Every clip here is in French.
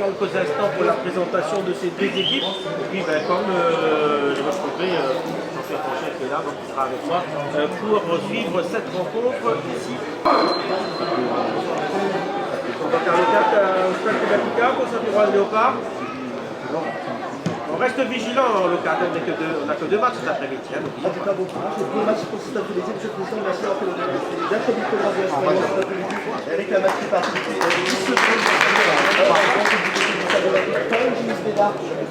quelques instants pour la présentation de ces deux équipes. Et puis ben, comme je retrouverai Jean-Pierre Franchet qui est là, donc il sera avec moi pour suivre cette rencontre ici. Donc un local au Stade Kubatika pour Saint-Pierre Léopard. On reste vigilant, le cadre, on n'a que deux matchs cet après-midi. Hein, en tout cas, bon courage. Et deux matchs pour cet après-midi. Monsieur le Président, merci d'avoir fait d'être du programme de la semaine cet après-midi avec la match qui participée. 10 secondes.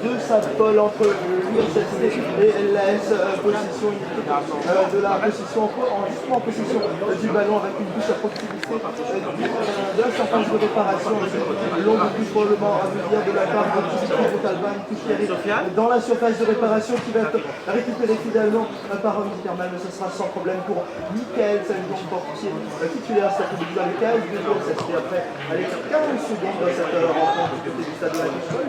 De Saint-Paul entre l'USSD et l'AS position de la position justement en possession du ballon avec une touche à proximité d'un certain jeu de réparation, une longue touche probablement à venir de la part de Dimitri Montalban, touche qui arrive dans la surface de réparation qui va être récupérée finalement par Intermal, mais ce sera sans problème pour Michael, ça donc portier titulaire cet après-midi avec 15 buts, ça c'était après avec 15 secondes dans cette rencontre du côté du stade de la Mission,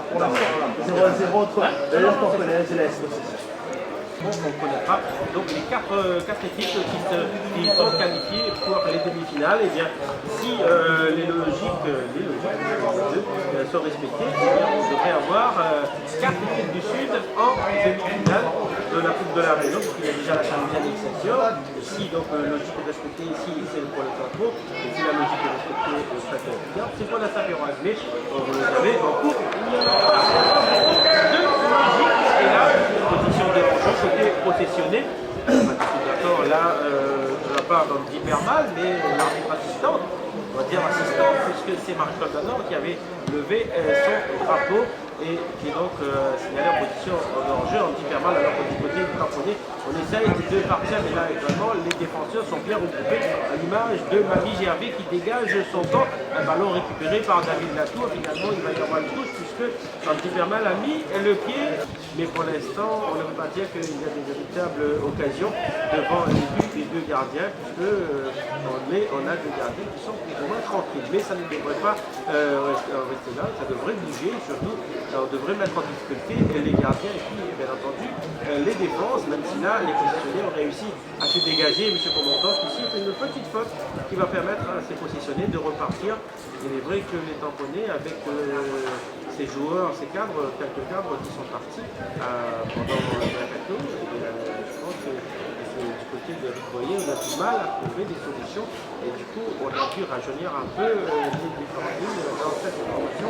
pour l'instant 0-0 entre la Tampanaise et la S-Possession. On connaîtra donc les quatre équipes qui sont qualifiées pour les demi-finales. Et bien, si les logiques sont respectées, on devrait avoir 4 équipes du Sud en demi-finale de la Coupe de la Région, parce qu'il y a déjà la Charmienne Exception. Si donc logique est respectée ici, c'est pour les Centraux, et si la logique est respectée, c'est pour la Saint-Péroise. Mais vous le savez, en cours, et là, position dérangée, côté processionné. D'accord, là, de la part d'un petit mal, mais l'arbitre assistante, on va dire assistante, puisque c'est Marc-Claude Danor qui avait levé son drapeau et qui est donc signalé en position en jeu anti-thermal, alors que du côté du tamponné, on essaye de partir, mais là également les défenseurs sont bien regroupés à l'image de Mamie Gervais qui dégage son camp, un ballon récupéré par David Latour. Finalement il va y avoir une touche puisque anti-thermal a mis le pied, mais pour l'instant on ne peut pas dire qu'il y a des véritables occasions devant les buts des deux gardiens, puisque on a deux gardiens qui sont plus ou moins tranquilles, mais ça ne devrait pas rester là, ça devrait bouger, surtout on devrait mettre en difficulté les gardiens et puis bien entendu les défenses, même si là les positionnés ont réussi à se dégager. M. Commandant ici fait une petite faute qui va permettre à ces positionnés de repartir. Il est vrai que les tamponnés avec ces joueurs, ces cadres, quelques cadres qui sont partis pendant le mercato, je pense que du côté de Eric Boyer, on a du mal à trouver des solutions et du coup on a dû rajeunir un peu les différentes lignes dans cette formation.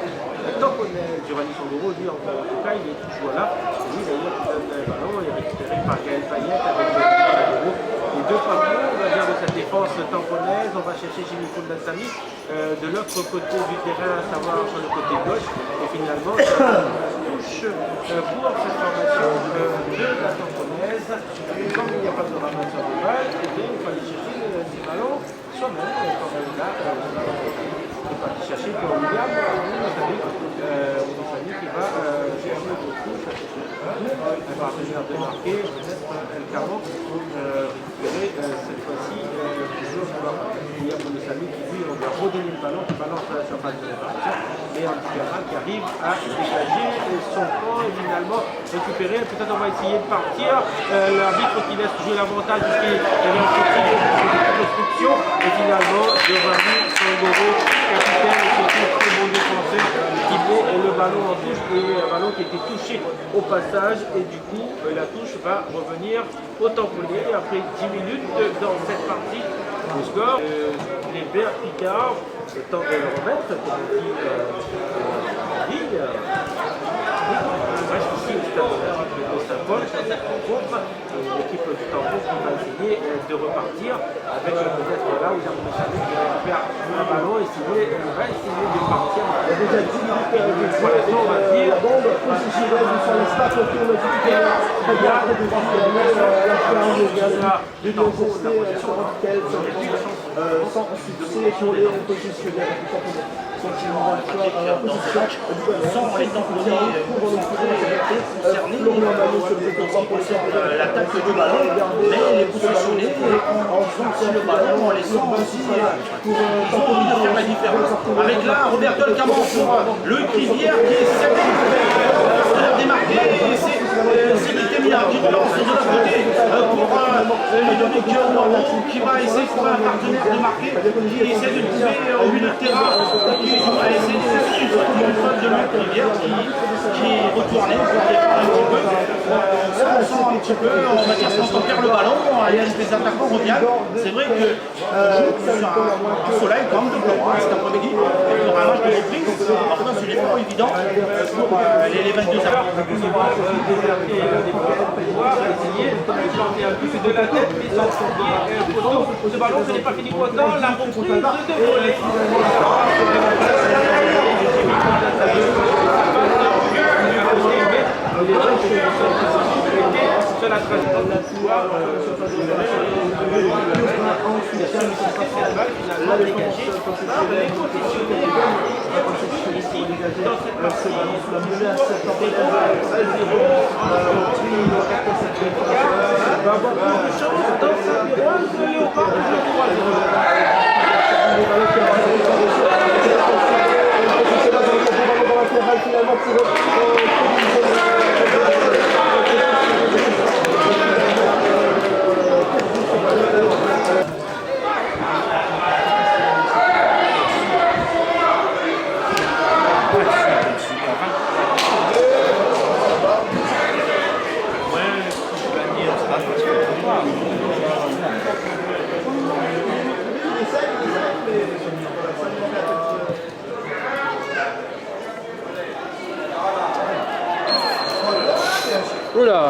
Tamponnais, Giovanni Sangoro, lui en tout cas il est toujours là. Lui d'ailleurs qui donne le ballon, il est récupéré par Gaël Payette avec les deux patrons, on va dire, de cette défense tamponnaise. On va chercher Jimmy Fondassami de l'autre côté du terrain, à savoir sur le côté gauche. Et finalement, touche pour cette formation de la tamponnaise. Et comme il n'y a pas de ramasseur de balles, eh bien, il faut aller chercher ces ballons soi-même. Quand même là, il faut aller chercher pour William, qui va chercher le touche. Un partenaire de marqué, peut-être El Camo, récupérer cette fois-ci toujours William Fondassami qui lui, on va redonner le ballon, qui balance sur la surface de réparation. Et Anticaral qui arrive à dégager son camp et finalement récupérer. Peut-être on va essayer de partir. L'arbitre qui laisse jouer l'avantage puisqu'il y avait un petit restriction. Et finalement, Giovanni Sangoro, capitaine et surtout très bon défenseur, qui met le ballon en touche. Et un ballon qui était touché au passage. Et du coup, la touche va revenir au tamponné après 10 minutes dans cette partie. Le score, les Verts Picard tentent de le remettre, comme on dit en ligne. On reste ici au stade de Saint-Paul sur cette rencontre. L'équipe du Tampon qui va essayer de repartir avec peut-être là où Jean-Pierre Chalet qui récupère un ballon et va essayer de partir. Il y a déjà 10 minutes de jeu et la bombe positionnelle sur l'espace autour de l'hôpital. Très bien, très bien. La fin de l'USSD sur lequel sans succès sur les positionnels. Continuons à faire sans les tamponnés concernés en ce qui concerne l'attaque du ballon, mais les positionnés en faisant aussi le ballon, en laissant aussi ont envie de faire la différence. Avec là Roberto El Camo pour Loïc Rivière qui essaie de démarquer et c'est Mickey Millard qui relance de l'autre côté pour lui donner cœur qui va essayer de trouver un partenaire de marquer, qui essaie de trouver au milieu de terrain. une faute de Luc Rivière qui est retourné pour défendre un petit peu. Ça sent un petit peu, on va dire, quand on perd le ballon, les attaquants reviennent. C'est vrai que sur un soleil quand même de blanc cet après-midi, pour un match de reprise, enfin, ce n'est pas évident pour les 22 attaquants. De la tête, mais sans poteau. Ce ballon, ce n'est pas fini pour autant. La reprise de voler. Sur la trajectoire de la pouvoir ici, dans cette partie, va avoir plus de chance dans sa pirouage de Léopard que le Oula.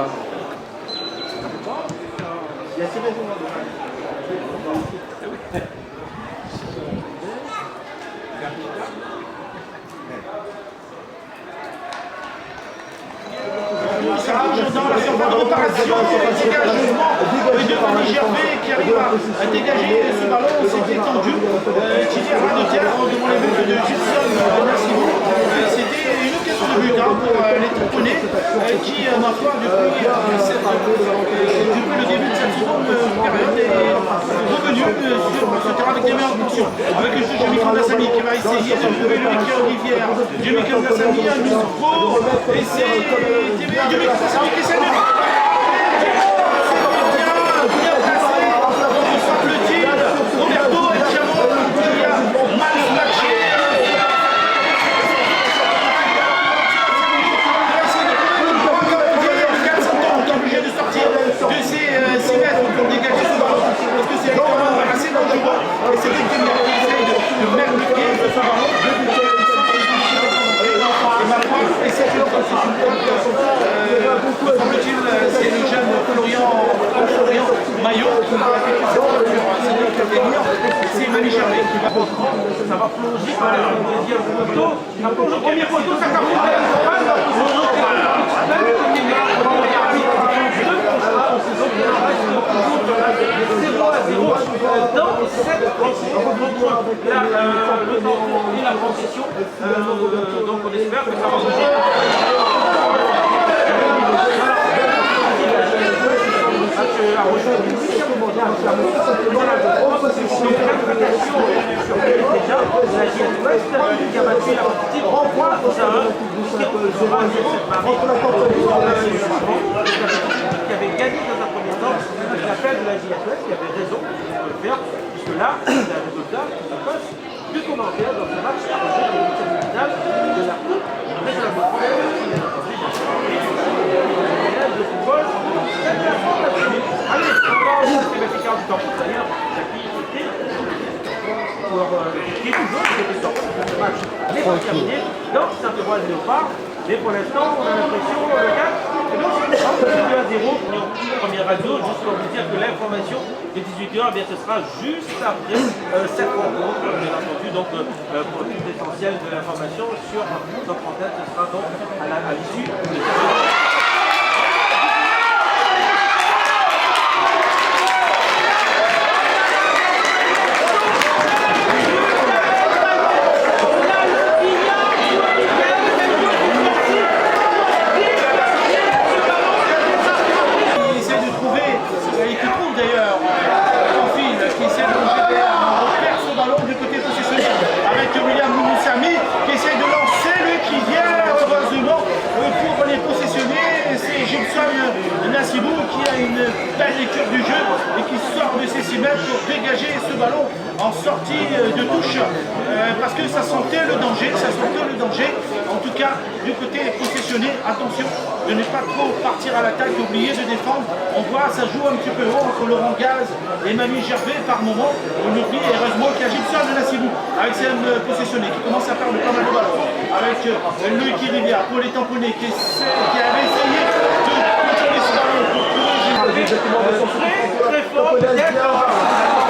Dans la surface de réparation, dégagement de Fanny Gervais qui arrive à dégager ce ballon, c'est étendu. Tiré à ras de terre devant les buts de Gilson Nassibou. C'était une occasion de but pour les Triponais qui, ma foi, depuis le début de cette seconde période est revenu sur ce terrain avec des meilleures options. Avec le jeu de Michael Lassami qui va essayer de trouver le Michael Rivière. Michael Lassami a mis son pro et c'est Michael Lassami qui essaie de... Bien placé, semble-t-il, Roberto Etiamo qui a mal matché. Obligé de sortir de ces 6 mètres pour dégager ce ballon parce que c'est extrêmement assez dangereux et c'est vrai qu'il essaye de mettre le pied de ce ballon et maintenant essaie de semble-t-il c'est le jeune Florian Maillot c'est Mani Gervais qui va ça va plonger par le deuxième poteau. Ça plonge au premier poteau, ça cartonne à la dans cette le temps et la transition. Donc on espère que ça va bouger. Déjà, la JS Ouest qui a battu la petite renvoi au Sahara qui avait gagné dans un premier temps. L'appel de la JS Ouest qui avait raison de le faire, puisque là, c'est un résultat qui passe du commentaire dans ce match à rejoindre les huitièmes de finale de la Coupe régionale de football. C'est la fondation. Allez, on va au mathématique du temps. D'ailleurs, qui est toujours ce match n'est pas terminé dans Saint-Éloy-Léopard. Mais pour l'instant, on a l'impression, le gars, c'est 2-0 pour nos premières radios, juste pour vous dire que l'information des 18h, ce sera juste après cette rencontre, bien entendu. Donc, pour tout l'essentiel de l'information sur notre antenne, ce sera donc à l'issue de cette Nassibou qui a une belle lecture du jeu et qui sort de ses 6 mètres pour dégager ce ballon en sortie de touche parce que ça sentait le danger, En tout cas, du côté possessionné, attention de ne pas trop partir à l'attaque, oublier de défendre. On voit, ça joue un petit peu haut entre Laurent Gaz et Manu Gervais par moment. On oublie heureusement qu'il y a Gibson de Nassibou avec ses possessionnés qui commence à perdre pas mal de ballons. Avec Loïc Rivière pour les tamponnés qui avait essayé de contrôler ce ballon pour trouver Très fort, peut-être.